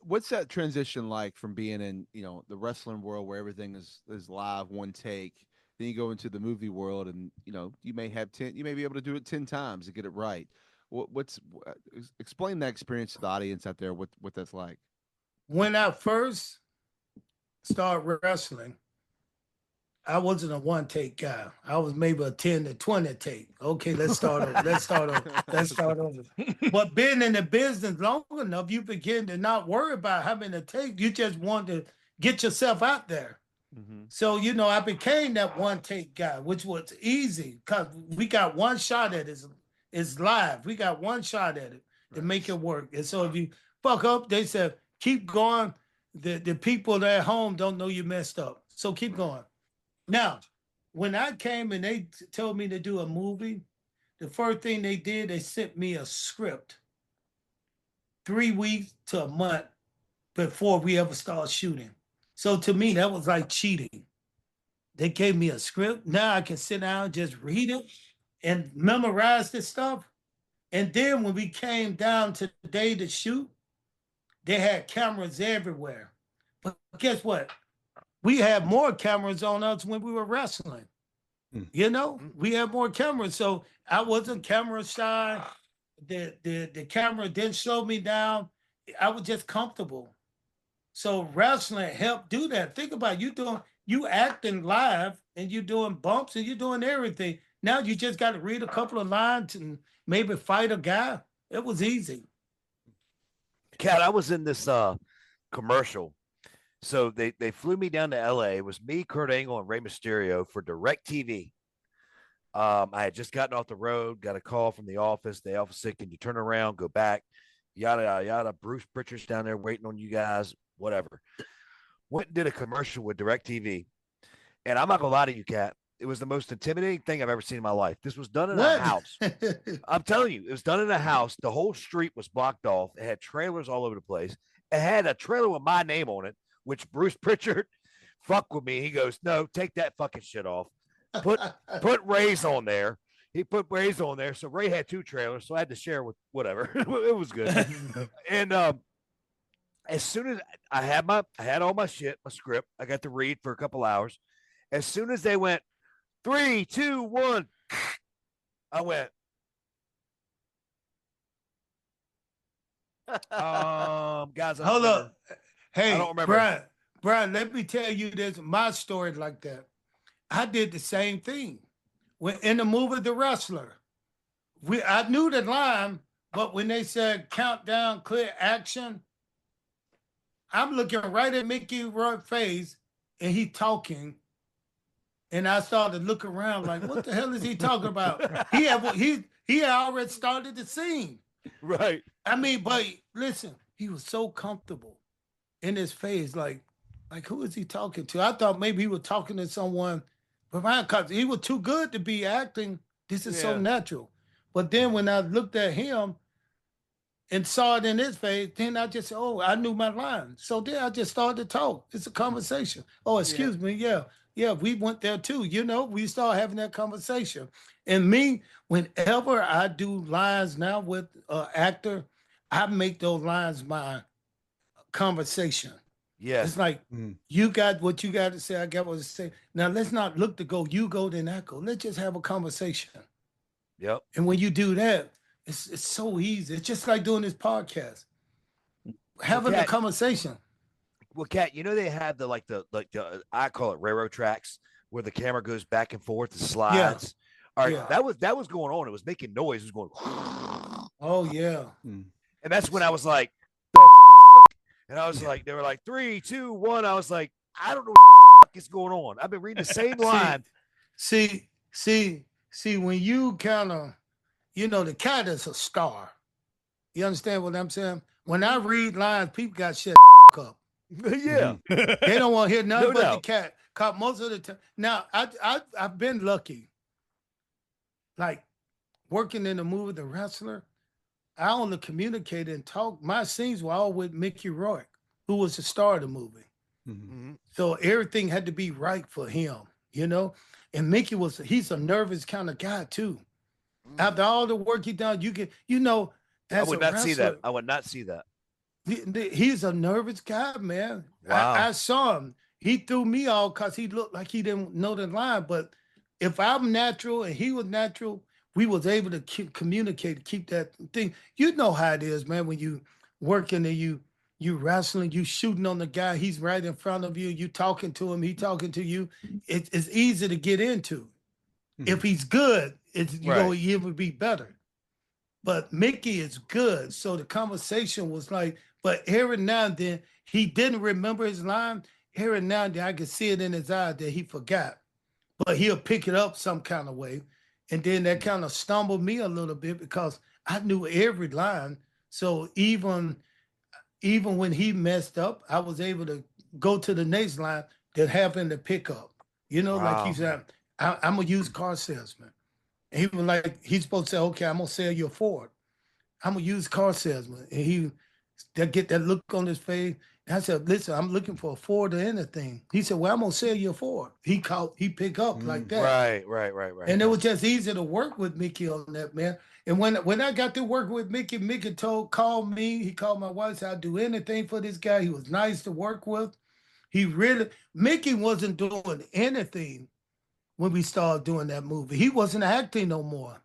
what's that transition like from being in, the wrestling world where everything is live, one take, then you go into the movie world and, you may be able to do it 10 times to get it right. Explain that experience to the audience out there, what that's like. When I first started wrestling, I wasn't a one take guy. I was maybe a 10 to 20 take. Okay, let's start over. Let's start over. Let's start over. But being in the business long enough, you begin to not worry about having to take. You just want to get yourself out there. Mm-hmm. So, I became that one take guy, which was easy because we got one shot at it. It's live. We got one shot at it to make it work. And so if you fuck up, they said, keep going. The people at home don't know you messed up. So keep going. Now, when I came and they told me to do a movie, the first thing they did, they sent me a script 3 weeks to a month before we ever started shooting. So to me, that was like cheating. They gave me a script. Now I can sit down and just read it and memorize this stuff. And then when we came down to the day to shoot, they had cameras everywhere. But guess what? We had more cameras on us when we were wrestling. We had more cameras. So I wasn't camera shy. The camera didn't slow me down. I was just comfortable. So wrestling helped do that. Think about you acting live and you doing bumps and you doing everything. Now you just got to read a couple of lines and maybe fight a guy. It was easy. Cat, I was in this commercial. So they flew me down to LA. It was me, Kurt Angle, and Rey Mysterio for DirecTV. I had just gotten off the road, got a call from the office. The office said, "Can you turn around, go back?" Yada yada yada. Bruce Pritchard's down there waiting on you guys. Whatever. Went and did a commercial with DirecTV, and I'm not gonna lie to you, Cat. It was the most intimidating thing I've ever seen in my life. This was done in a house. I'm telling you, it was done in a house. The whole street was blocked off. It had trailers all over the place. It had a trailer with my name on it, which Bruce Pritchard fuck with me. He goes, "No, take that fucking shit off. Put Ray's on there." He put Ray's on there. So Ray had two trailers, so I had to share with whatever. It was good. And as soon as I had all my shit, my script, I got to read for a couple hours. As soon as they went 3, 2, 1, I went. Guys, Hold up. Hey, I don't remember. Brian, let me tell you this. My story like that. I did the same thing. When in the movie The Wrestler, I knew the line, but when they said countdown, clear action, I'm looking right at Mickey Rourke's face, and he talking, and I started looking around like, what the hell is he talking about? He had already started the scene. Right. I mean, but listen, he was so comfortable in his face, like who is he talking to? I thought maybe he was talking to someone, because he was too good to be acting. This is so natural. But then when I looked at him and saw it in his face, then I just said, I knew my line. So then I just started to talk. It's a conversation. Oh, excuse me. Yeah, we went there too. We started having that conversation. And me, whenever I do lines now with an actor, I make those lines my conversation. Yeah. It's like, you got what you got to say, I got what to say. Now, let's not look to go, you go, then I go. Let's just have a conversation. Yep. And when you do that, it's so easy. It's just like doing this podcast. Having a conversation. Well, Kat, they have the I call it railroad tracks where the camera goes back and forth and slides. Yeah. All right, that was going on. It was making noise. It was going. Oh yeah. And that's when I was like, and I was like, they were like 3, 2, 1. I was like, I don't know what the is going on. I've been reading the same line. See, when you kind of, the cat is a star. You understand what I'm saying? When I read lines, people got shit up. Yeah. They don't want to hear nothing but the cat. Cause most of the time. Now, I've been lucky. Like, working in the movie The Wrestler, I only communicated and talked. My scenes were all with Mickey Rourke, who was the star of the movie. Mm-hmm. So everything had to be right for him, And Mickey he's a nervous kind of guy too. After all the work he done, I would not see that. I would not see that. He's a nervous guy, man. I Wow. saw him. He threw me off because he looked like he didn't know the line. But if I'm natural and he was natural, we was able to communicate, keep that thing. You know how it is, man. When you working and you wrestling, you shooting on the guy. He's right in front of you. You talking to him. He talking to you. It's easy to get into. If he's good, it's you Right. gonna even be better. But Mickey is good. So the conversation was like, but every now and then he didn't remember his line. Every now and then I could see it in his eye that he forgot. But he'll pick it up some kind of way. And then that kind of stumbled me a little bit because I knew every line. So even when he messed up, I was able to go to the next line that happened to pick up. You know, like he Wow. said, I'm a used car salesman. And he was like, he's supposed to say, okay, I'm gonna sell you a Ford. I'm a used car salesman. And he that get that look on his face. And I said, listen, I'm looking for a Ford or anything. He said, well, I'm gonna sell you a Ford. He pick up like that. Right. Right. Right. Right. And it was just easy to work with Mickey on that, man. And when I got to work with Mickey, Mickey called me, he called my wife, said I'd do anything for this guy. He was nice to work with. Mickey wasn't doing anything when we started doing that movie. He wasn't acting no more.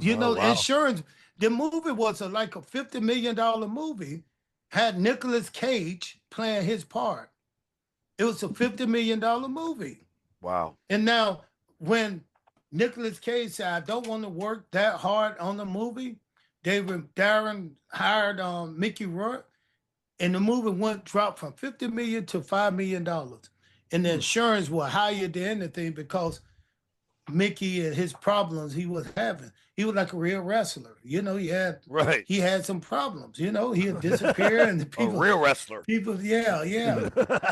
You Oh know, wow. insurance, the movie was like a $50 million movie, had Nicolas Cage playing his part. It was a $50 million movie. Wow. And now when Nicolas Cage said, I don't want to work that hard on the movie, Darren hired Mickey Rourke, and the movie dropped from 50 million to $5 million. And the insurance was higher than anything because Mickey and his problems he was having. He was like a real wrestler. You know, Right. he had some problems. You know, he'd disappear and the A real wrestler. yeah, yeah.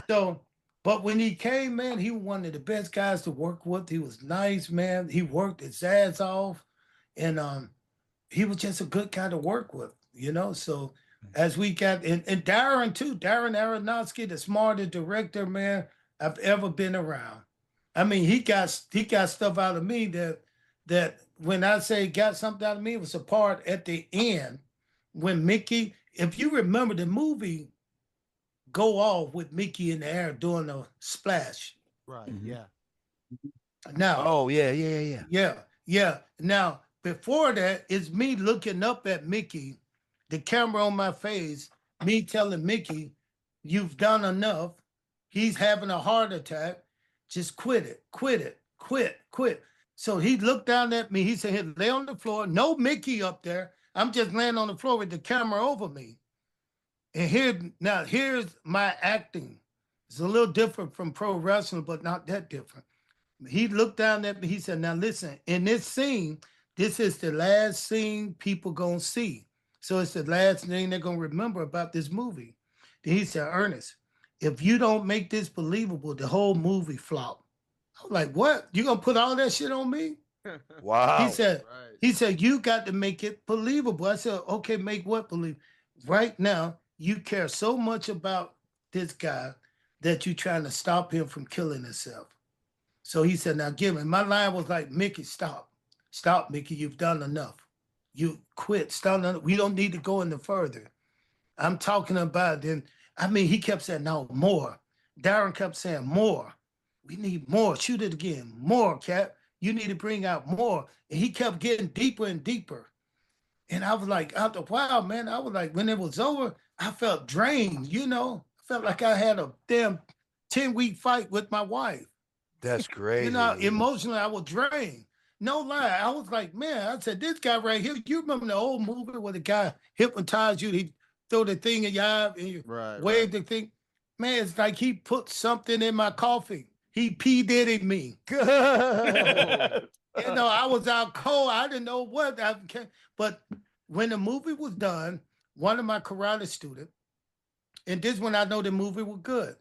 So, but when he came, man, he was one of the best guys to work with. He was nice, man. He worked his ass off, and he was just a good guy to work with. You know, so as we got and Darren too, Darren Aronofsky, the smartest director, man, I've ever been around. I mean, he got stuff out of me that when I say got something out of me, it was a part at the end when Mickey, if you remember the movie, go off with Mickey in the air doing a splash. Right. Yeah. Now, Oh yeah. Yeah. Yeah. yeah, yeah. Now, before that, it's me looking up at Mickey, the camera on my face, me telling Mickey, you've done enough. He's having a heart attack. Just quit it. Quit it. Quit. Quit. So he looked down at me. He said, "Here, lay on the floor. No Mickey up there. I'm just laying on the floor with the camera over me." And here's my acting. It's a little different from pro wrestling, but not that different. He looked down at me. He said, "Now listen, in this scene, this is the last scene people gonna see. So it's the last thing they're gonna remember about this movie." Then he said, "Ernest, if you don't make this believable, the whole movie flop." I was like, "What? You gonna put all that shit on me?" He Wow. said, Right. he said, "You got to make it believable." I said, "Okay, make what believe?" Right now, you care so much about this guy that you're trying to stop him from killing himself. So he said, "Now give me." My line was like, "Mickey, stop. Stop, Mickey. You've done enough. You quit. Stop. We don't need to go any further." I'm talking about then. I mean, he kept saying, "No, more." Darren kept saying, "More. We need more. Shoot it again. More, Cap. You need to bring out more." And he kept getting deeper and deeper. And I was like, after a while, man, I was like, when it was over, I felt drained, you know. I felt like I had a damn 10-week fight with my wife. That's You know, crazy. emotionally, I was drained. No lie. I was like, man, I said, this guy right here, you remember the old movie where the guy hypnotized you? He throw the thing in your eye and you Right. Right. wave the thing. Man, it's like he put something in my coffee. He P. Diddy me. Good. You know, I was out cold. I didn't know what. But when the movie was done, one of my karate students, and this when I know the movie was good.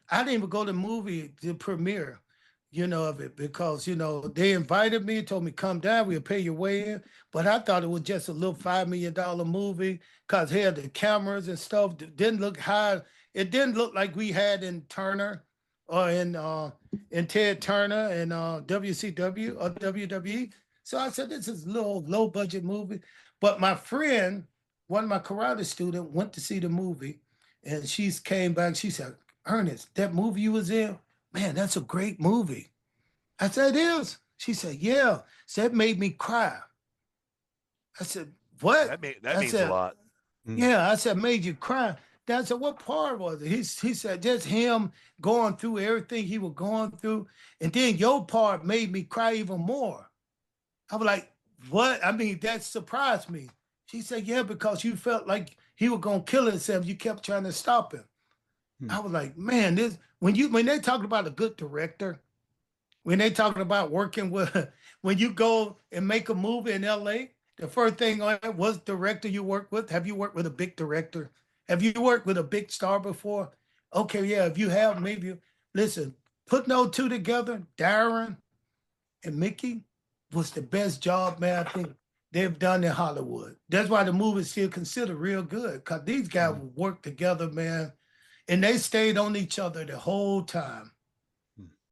I didn't even go to the movie the premiere, you know, of it because you know they invited me, told me come down, we'll pay your way in. But I thought it was just a little $5 million movie because here the cameras and stuff didn't look high. It didn't look like we had in Turner or in Ted Turner and WCW or WWE. So I said this is a little low budget movie. But my friend, one of my karate students, went to see the movie And she's came back. She said, Ernest, that movie you was in, man, that's a great movie. I said, it is. She said, yeah. So that made me cry. I said, what? That I means a said, lot. yeah. I said, made you cry. I said, what part was it? He said, just him going through everything he was going through. And then your part made me cry even more. I was like, what? I mean, that surprised me. She said, yeah, because you felt like he was going to kill himself. You kept trying to stop him. Hmm. I was like, man, this when they talk about a good director, when they talking about working with when you go and make a movie in LA, the first thing on it was director you work with. Have you worked with a big director? Have you worked with a big star before? Okay, yeah. If you have, maybe listen, putting those two together, Darren and Mickey was the best job, man, I think they've done in Hollywood. That's why the movie's still considered real good. Cause these guys Hmm. worked together, man, and they stayed on each other the whole time.